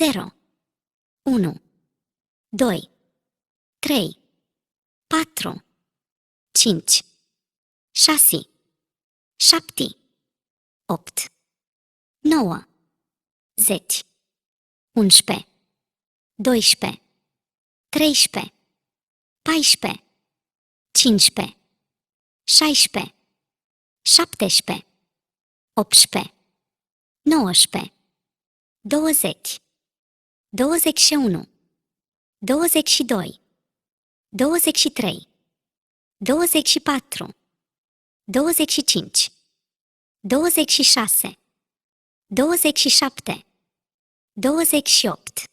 0, 1, 2, 3, 4, 5, 6, 7, 8, 9, 10, 11, 12, 13, 14, 15, 16, 17, 18, 19, 20, 21, 22, 23, 24, 25, 26, 27, 28,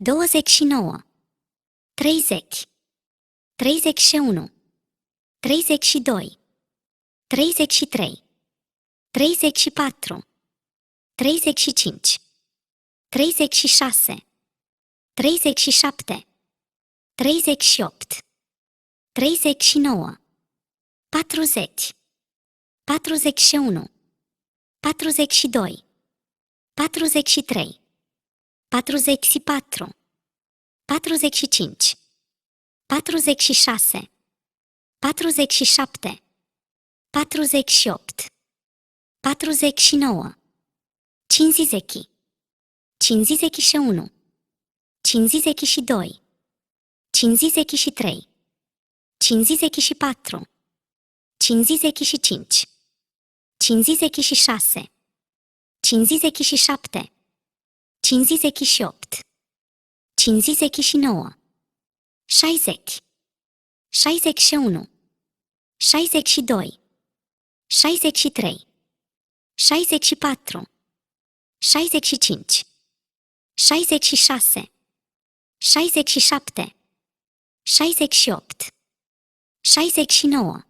29, 30, 31, 32, 33, 34, 35, 36, 37, 38, 39, 40, 41, 42, 43, 44, 45, 46, 47, 48, 49, 50, 51, 52, 53, 54, 55, 56, 57, 58, 59, 60, 61, 62, 63, 64, 65, 66, 67, 68, 69,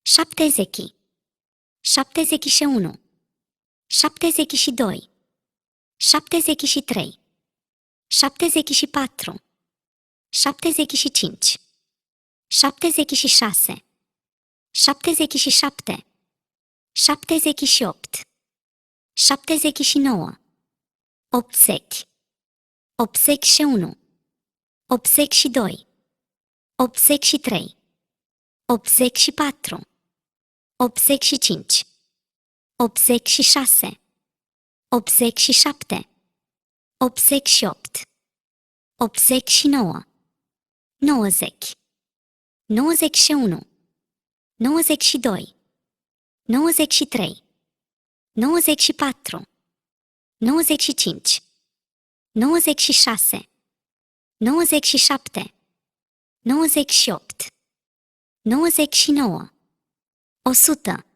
70, 71, 72, 73, 74, 75, 76, 77, 78, 79, 80, 81, 82, 83, 84, 85, 86, 87, 88, 89, 90, 91, 92, 93, 94, 95, 96, 97, 98, 99, 100.